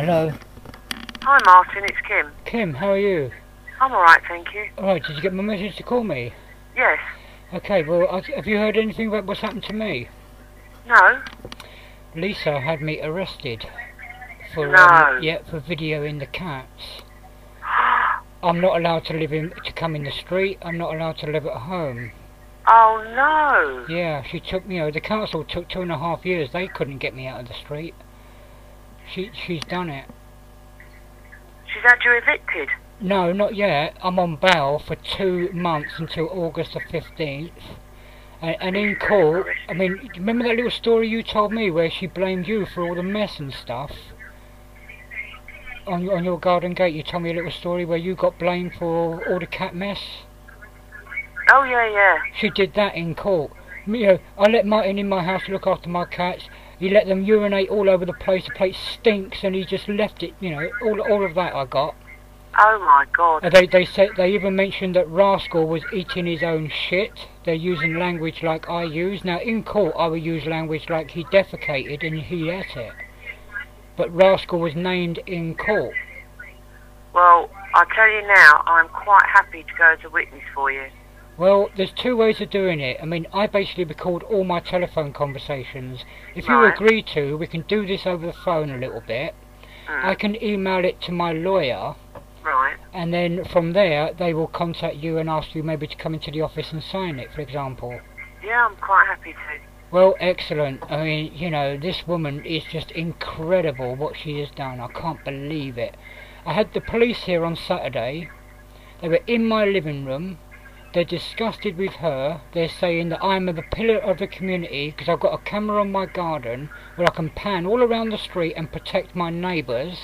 Hello. Hi Martin, it's Kim. Kim, how are you? I'm alright, thank you. Alright, did you get my message to call me? Yes. Okay, well, have you heard anything about what's happened to me? No. Lisa had me arrested for, No. for videoing the cats. I'm not allowed to come in the street, I'm not allowed to live at home. Oh no. Yeah, she took me, the council took 2.5 years, they couldn't get me out of the street. She's done it. She's had you evicted? No, not yet. I'm on bail for 2 months until August the 15th. And in court, I mean, remember that little story you told me where she blamed you for all the mess and stuff? On your garden gate, you told me a little story where you got blamed for all the cat mess. Oh yeah. She did that in court. I let Martin in my house look after my cats. He let them urinate all over the place stinks, and he just left it, all of that I got. Oh my God. They even mentioned that Rascal was eating his own shit. They're using language like I use. Now in court I would use language like he defecated and he ate it. But Rascal was named in court. Well, I tell you now, I'm quite happy to go as a witness for you. Well, there's 2 ways of doing it. I mean, I basically record all my telephone conversations. If you Right. agree to, we can do this over the phone a little bit. I can email it to my lawyer. Right. And then from there, they will contact you and ask you maybe to come into the office and sign it, for example. Yeah, I'm quite happy to. Well, excellent. I mean, this woman is just incredible what she has done. I can't believe it. I had the police here on Saturday. They were in my living room. They're disgusted with her. They're saying that I'm the pillar of the community because I've got a camera on my garden where I can pan all around the street and protect my neighbours.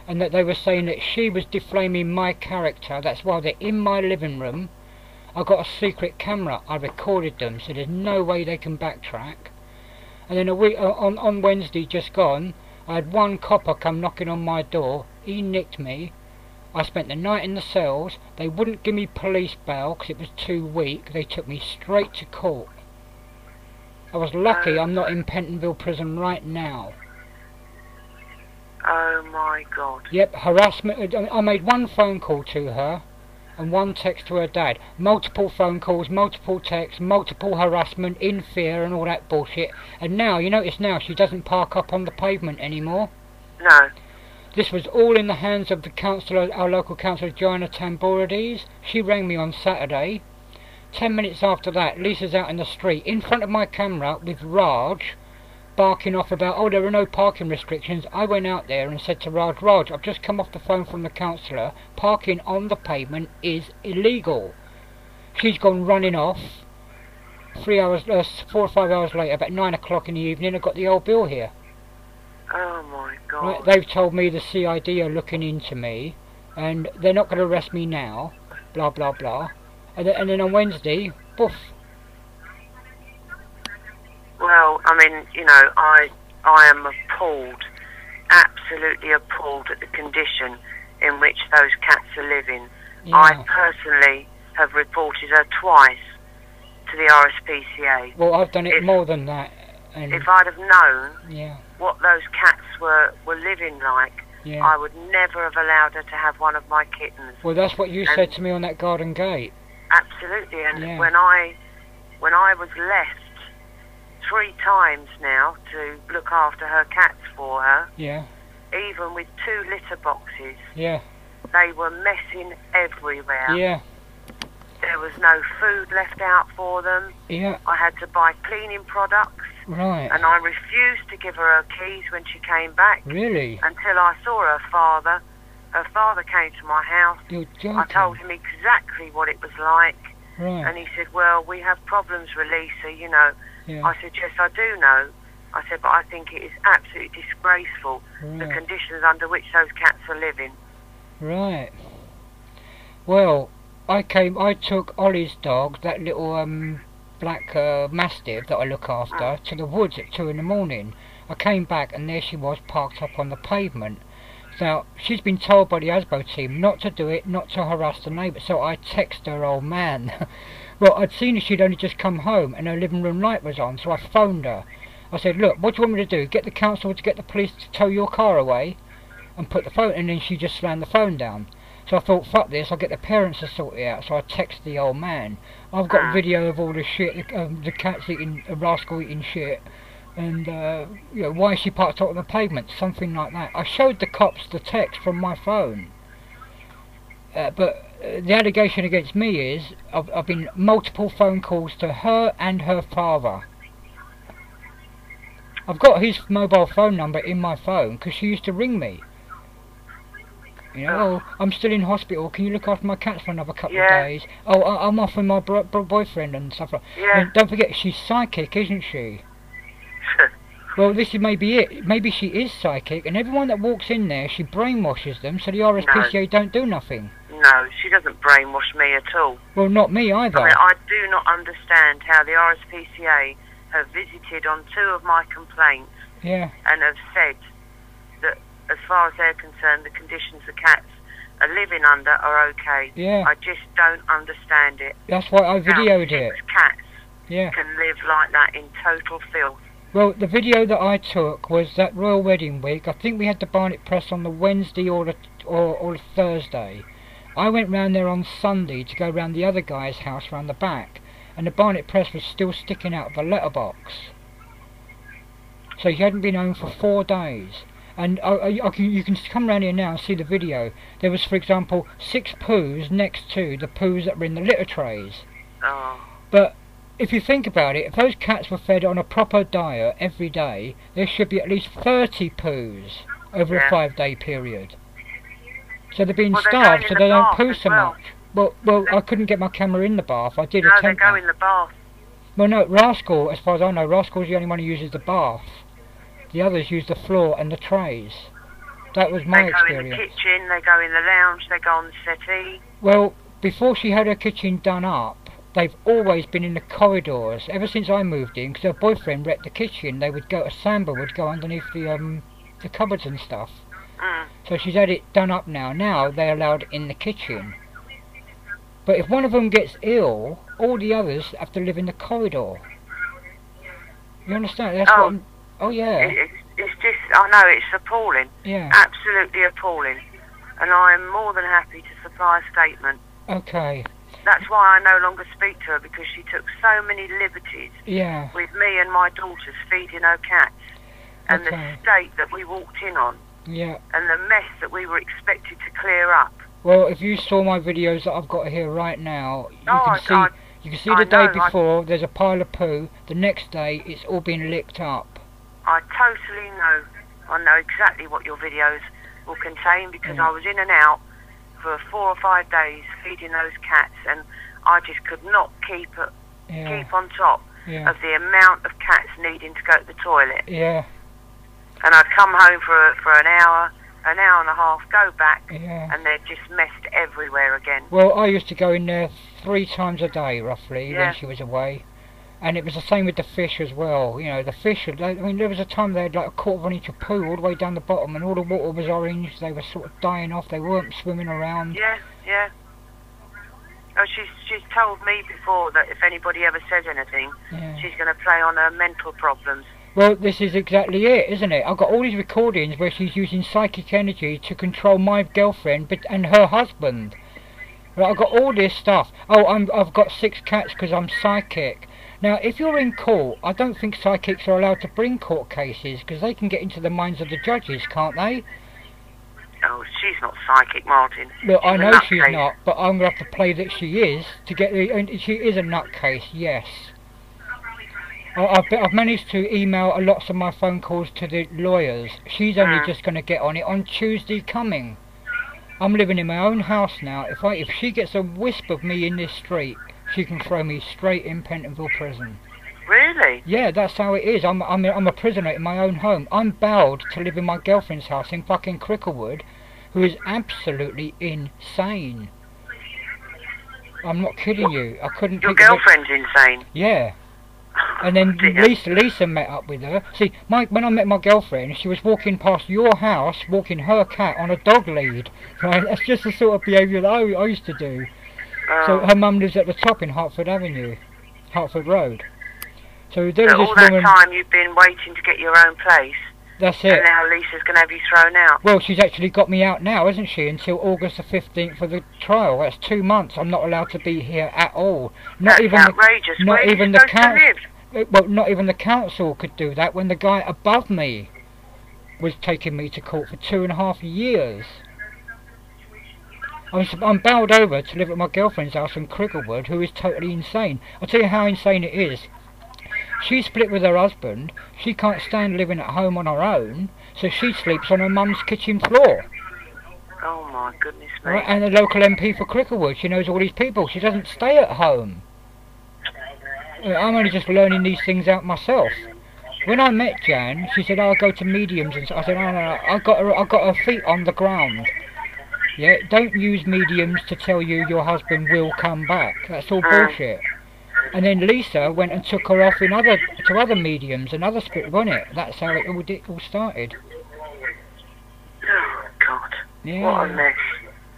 And that they were saying that she was defaming my character. That's why they're in my living room. I got a secret camera. I recorded them, so there's no way they can backtrack. And then a week on Wednesday just gone, I had one copper come knocking on my door. He nicked me. I spent the night in the cells. They wouldn't give me police bail because it was too weak. They took me straight to court. I was lucky I'm not in Pentonville prison right now. Oh my God. Yep, harassment. I made one phone call to her and one text to her dad. Multiple phone calls, multiple texts, multiple harassment, in fear and all that bullshit. And now, you notice now she doesn't park up on the pavement anymore. No. This was all in the hands of the councillor, our local councillor, Joanna Tamborides. She rang me on Saturday. 10 minutes after that, Lisa's out in the street in front of my camera with Raj, barking off about, there are no parking restrictions. I went out there and said to Raj, I've just come off the phone from the councillor. Parking on the pavement is illegal. She's gone running off. 4 or 5 hours later, about 9 o'clock in the evening, I got the old bill here. Oh my God. Right, they've told me the CID are looking into me, and they're not going to arrest me now, blah blah blah. And then on Wednesday, poof. Well, I mean, I am appalled, absolutely appalled at the condition in which those cats are living. Yeah. I personally have reported her twice to the RSPCA. Well, I've done it more than that. And if I'd have known yeah, what those cats were living like, yeah. I would never have allowed her to have one of my kittens. Well, that's what you said to me on that garden gate. Absolutely, and Yeah. when I was left 3 times now to look after her cats for her, Yeah, even with 2 litter boxes, yeah, they were messing everywhere. yeah, There was no food left out for them. yeah, I had to buy cleaning products, right. and I refused to give her keys when she came back Really? until I saw her father. Her father came to my house. You're joking. I told him exactly what it was like, Right. and he said, well, we have problems with Lisa, Yeah. I said, yes, I do know. I said, but I think it is absolutely disgraceful, the Right. conditions under which those cats are living. Right. Well, I took Ollie's dog, that little black mastiff that I look after, to the woods at 2 in the morning. I came back and there she was parked up on the pavement. Now, she's been told by the ASBO team not to do it, not to harass the neighbour, so I texted her old man. Well, I'd seen she'd only just come home and her living room light was on, so I phoned her. I said, look, what do you want me to do? Get the council to get the police to tow your car away and put the phone, and then she just slammed the phone down. So I thought, fuck this, I'll get the parents to sort it out. So I texted the old man. I've got video of all the shit, the cat's eating, Rascal eating shit. And, you know, why is she parked up on the pavement? Something like that. I showed the cops the text from my phone. But the allegation against me is, I've been multiple phone calls to her and her father. I've got his mobile phone number in my phone, because she used to ring me. You know, oh, I'm still in hospital, can you look after my cats for another couple of days? Oh, I'm off with my boyfriend and stuff like that. Yeah. And don't forget, she's psychic, isn't she? Well, this is maybe it. Maybe she is psychic, and everyone that walks in there, she brainwashes them, so the RSPCA don't do nothing. No, she doesn't brainwash me at all. Well, not me either. I mean, I do not understand how the RSPCA have visited on 2 of my complaints and have said that, as far as they're concerned, the conditions the cats are living under are okay. Yeah. I just don't understand it. That's why I videoed it. 6 cats Yeah. can live like that in total filth. Well, the video that I took was that Royal Wedding Week. I think we had the Barnet Press on the Wednesday or the Thursday. I went round there on Sunday to go round the other guy's house round the back, and the Barnet Press was still sticking out of the letterbox. So he hadn't been home for 4 days. And you can come round here now and see the video. There was, for example, 6 poos next to the poos that were in the litter trays. Oh. But if you think about it, if those cats were fed on a proper diet every day, there should be at least 30 poos over a 5-day period. So they're being starved, so they don't poo so much. Well, I couldn't get my camera in the bath. I did attempt that. No, they go in the bath. Well, no, Rascal, as far as I know, Rascal's the only one who uses the bath. The others use the floor and the trays. That was my experience. They go in the kitchen, they go in the lounge, they go on the settee. Well, before she had her kitchen done up, they've always been in the corridors. Ever since I moved in, because her boyfriend wrecked the kitchen, they would go, Samba would go underneath the cupboards and stuff. So she's had it done up now. Now they're allowed in the kitchen. But if one of them gets ill, all the others have to live in the corridor. You understand? That's what I'm... Oh, yeah. It's just... I know, it's appalling. Yeah. Absolutely appalling. And I am more than happy to supply a statement. Okay. That's why I no longer speak to her, because she took so many liberties with me and my daughters feeding her cats. And the state that we walked in on. Yeah. And the mess that we were expected to clear up. Well, if you saw my videos that I've got here right now, you can see the day before there's a pile of poo. The next day it's all been licked up. I totally know. I know exactly what your videos will contain, because I was in and out for 4 or 5 days feeding those cats, and I just could not keep on top of the amount of cats needing to go to the toilet. Yeah. And I'd come home for an hour and a half, go back, and they're just messed everywhere again. Well, I used to go in there 3 times a day, roughly, when she was away. And it was the same with the fish as well. You know, the fish, I mean, there was a time they had like a 1/4 inch of poo all the way down the bottom, and all the water was orange. They were sort of dying off. They weren't swimming around. Yeah, yeah. Oh, she's told me before that if anybody ever says anything, she's going to play on her mental problems. Well, this is exactly it, isn't it? I've got all these recordings where she's using psychic energy to control my girlfriend and her husband. Right, I've got all this stuff. Oh, I've got 6 cats because I'm psychic. Now, if you're in court, I don't think psychics are allowed to bring court cases, because they can get into the minds of the judges, can't they? Oh, she's not psychic, Martin. Look, I know she's not, but I'm going to have to play that she is, to get the... She is a nutcase, yes. I've managed to email lots of my phone calls to the lawyers. She's only just going to get on it on Tuesday coming. I'm living in my own house now. If she gets a wisp of me in this street, she can throw me straight in Pentonville prison. Really? Yeah, that's how it is. I'm a prisoner in my own home. I'm bound to live in my girlfriend's house in fucking Cricklewood, who is absolutely insane. I'm not kidding you. I couldn't... Your girlfriend's insane? Yeah. And then Lisa met up with her. See, when I met my girlfriend, she was walking past your house, walking her cat on a dog lead. Right? That's just the sort of behaviour that I used to do. So her mum lives at the top in Hertford Avenue, Hertford Road. So there was But all this woman. that time you've been waiting to get your own place, That's and it. now Lisa's going to have you thrown out. Well, she's actually got me out now, isn't she? Until August the 15th for the trial. That's 2 months. I'm not allowed to be here at all. Not That's even outrageous. not Where even are the you supposed to live? Well, not even the council could do that when the guy above me was taking me to court for 2.5 years. I'm bowed over to live at my girlfriend's house in Cricklewood, who is totally insane. I'll tell you how insane it is. She split with her husband. She can't stand living at home on her own, so she sleeps on her mum's kitchen floor. Oh my goodness me. Right, and the local MP for Cricklewood, she knows all these people. She doesn't stay at home. I'm only just learning these things out myself. When I met Jan, she said, "I'll go to mediums," and I said, "No, I got her feet on the ground. Yeah, don't use mediums to tell you your husband will come back. That's all bullshit." And then Lisa went and took her off to other mediums and other spirit, wasn't it? That's how it all started. Oh God. Yeah. What a mess.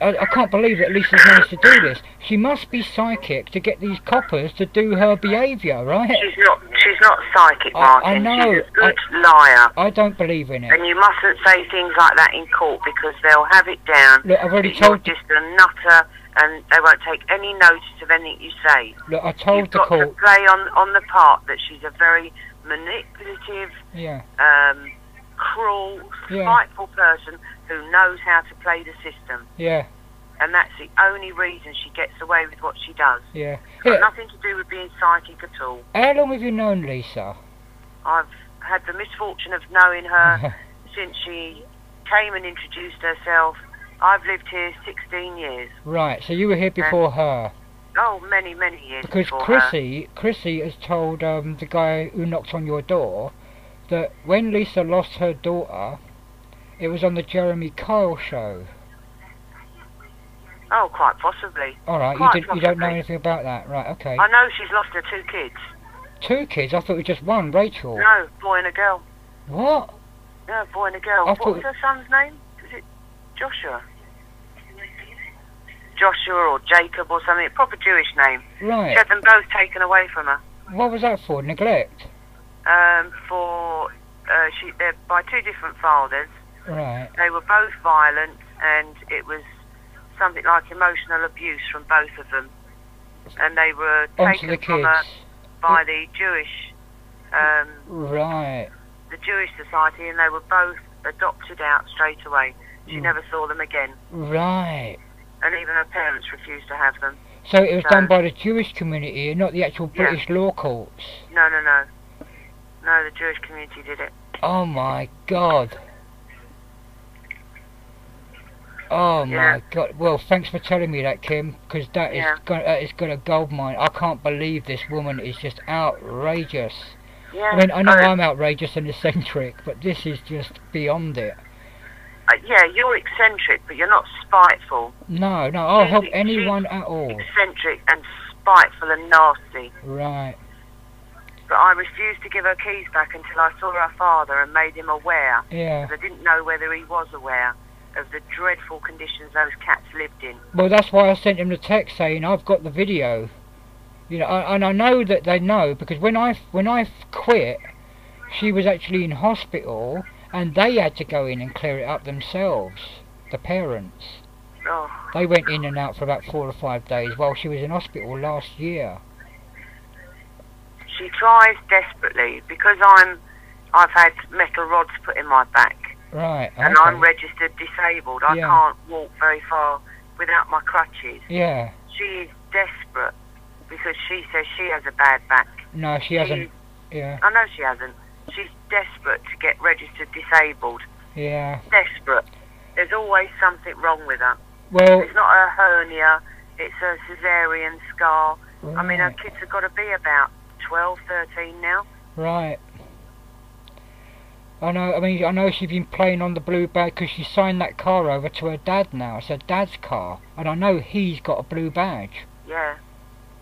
I can't believe that Lisa's managed to do this. She must be psychic to get these coppers to do her behaviour, right? She's not psychic, Martin. I know. She's a good liar. I don't believe in it. And you mustn't say things like that in court because they'll have it down. Look, I've already that told you're just a nutter and they won't take any notice of anything you say. Look, I told You've the got court. to play on the part that she's a very manipulative, Yeah. cruel, Yeah. spiteful person who knows how to play the system. Yeah. And that's the only reason she gets away with what she does. Yeah. It's got Yeah. nothing to do with being psychic at all. How long have you known Lisa? I've had the misfortune of knowing her since she came and introduced herself. I've lived here 16 years. Right. So you were here before her. Oh, many, many years Because before her. Chrissy has told the guy who knocked on your door that when Lisa lost her daughter, it was on the Jeremy Kyle show. Oh, quite possibly. All right, Quite you don't know possibly. anything about that, right? Okay. I know she's lost her 2 kids. 2 kids? I thought it was just one, Rachel. No, boy and a girl. What? No, boy and a girl. I What was thought- her son's name? Is it Joshua? Joshua or Jacob or something. Proper Jewish name. She Right. had them both taken away from her. What was that for? Neglect. They're by 2 different fathers. Right. They were both violent, and it was something like emotional abuse from both of them. And they were Onto the taken from her kids. by the Jewish, Right. the Jewish Society, and they were both adopted out straight away. She never saw them again, Right. and even her parents refused to have them. So it was So- done by the Jewish community and not the actual Yeah. British law courts. No, the Jewish community did it. Oh my God. Oh my Yeah. God. Well, thanks for telling me that, Kim, because that Yeah. is got a gold mine. I can't believe this woman is just outrageous. Yeah. I mean, I know I'm outrageous and eccentric, but this is just beyond it. Yeah, you're eccentric, but you're not spiteful. No, I'll She's- help she's anyone at all. Eccentric and spiteful and nasty. Right. But I refused to give her keys back until I saw her father and made him aware. Yeah. Because I didn't know whether he was aware of the dreadful conditions those cats lived in. Well, that's why I sent him the text saying I've got the video. You know, and I know that they know because when I quit, she was actually in hospital, and they had to go in and clear it up themselves. The parents. Oh, They went in and out for about 4 or 5 days while she was in hospital last year. she tries desperately because I've had metal rods put in my back Right. and I'm registered disabled. I Yeah. can't walk very far without my crutches. Yeah. She is desperate because she says she has a bad back. No, she hasn't. Yeah. I know she hasn't. She's desperate to get registered disabled. Yeah. Desperate. There's always something wrong with her. Well. It's not a hernia, it's a caesarean scar. I mean, her Right. kids have got to be about 12, 13 now. Right. I know. I mean, I know she's been playing on the blue badge because she signed that car over to her dad now. It's her dad's car, and I know he's got a blue badge. Yeah.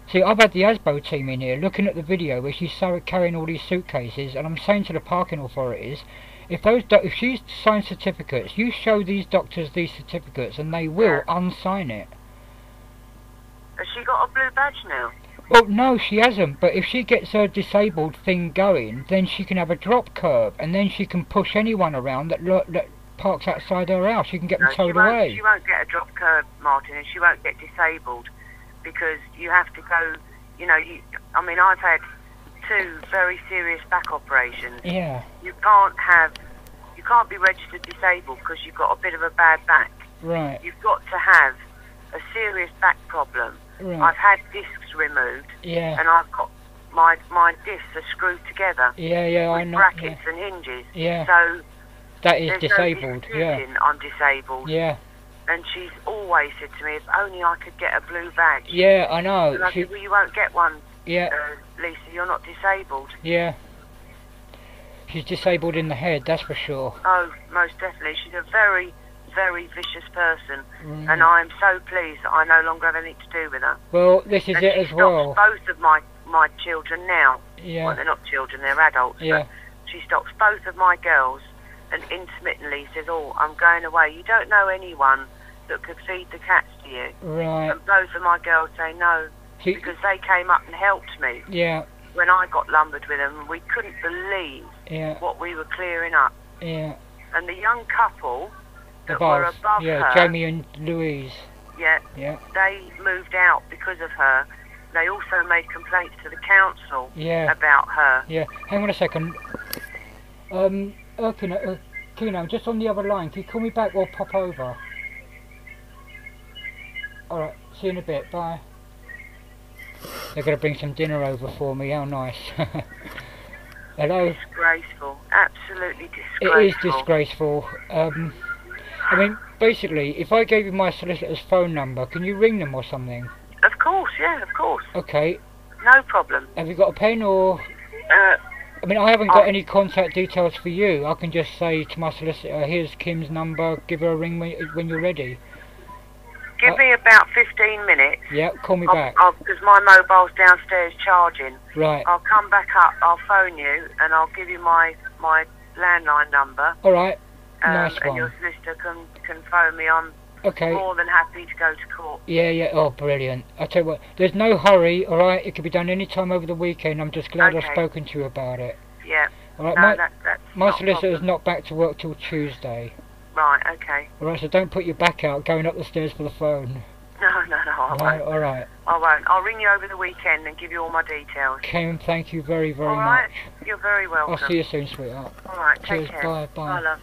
See, I've had the ASBO team in here looking at the video where she's carrying all these suitcases, and I'm saying to the parking authorities, if she's signed certificates, you show these doctors these certificates, and they will unsign it. Has she got a blue badge now? Well, no, she hasn't, but if she gets her disabled thing going, then she can have a drop curb, and then she can push anyone around that parks outside her house. She can get them towed away. She won't get a drop curb, Martin, and she won't get disabled, because you have to go, you know, I mean, I've had 2 very serious back operations. Yeah. You can't be registered disabled because you've got a bit of a bad back. Right. You've got to have a serious back problem. Right. I've had discs removed. Yeah. And I've got my discs are screwed together. Yeah, I with know. brackets and hinges. Yeah. So that is there's disabled. No yeah. I'm disabled. Yeah. And she's always said to me, if only I could get a blue badge. Yeah, I know. And I said, well, you won't get one. Yeah. Lisa, you're not disabled. Yeah. She's disabled in the head, that's for sure. Oh, most definitely. She's a very, very vicious person, Mm. and I'm so pleased that I no longer have anything to do with her. Well, this is and it as well. She stops both of my children now. Yeah. Well, they're not children, they're adults. Yeah. But she stops both of my girls and intermittently says, oh, I'm going away. You don't know anyone that could feed the cats to you. Right. And both of my girls say no, because they came up and helped me. Yeah. When I got lumbered with them, we couldn't believe what we were clearing up. Yeah. And the young couple that were above her, Jamie and Louise. Yeah. They moved out because of her. They also made complaints to the council about her. Yeah. Hang on a second. Keno, I'm just on the other line. Can you call me back or pop over? Alright, see you in a bit. Bye. They're going to bring some dinner over for me. How nice. Hello? Disgraceful. Absolutely disgraceful. It is disgraceful. I mean, basically, if I gave you my solicitor's phone number, can you ring them or something? Of course, yeah, of course. Okay. No problem. Have you got a pen or... I mean, I haven't got any contact details for you. I can just say to my solicitor, here's Kim's number, give her a ring when you're ready. Give me about 15 minutes. Yeah, call me back. Because my mobile's downstairs charging. Right. I'll come back up, I'll phone you, and I'll give you my landline number. Alright, nice and one. your solicitor can phone me. I'm more than happy to go to court. Yeah, oh, brilliant. I tell you what, there's no hurry, alright? It could be done any time over the weekend. I'm just glad I've spoken to you about it. Yeah. Alright, that's my solicitor's not back to work till Tuesday. Right, okay. Alright, so don't put your back out going up the stairs for the phone. No, I won't. Alright. I won't. I'll ring you over the weekend and give you all my details. Kim, thank you very, very much. Alright, you're very welcome. I'll see you soon, sweetheart. Alright, take Cheers, care. bye. Bye, love.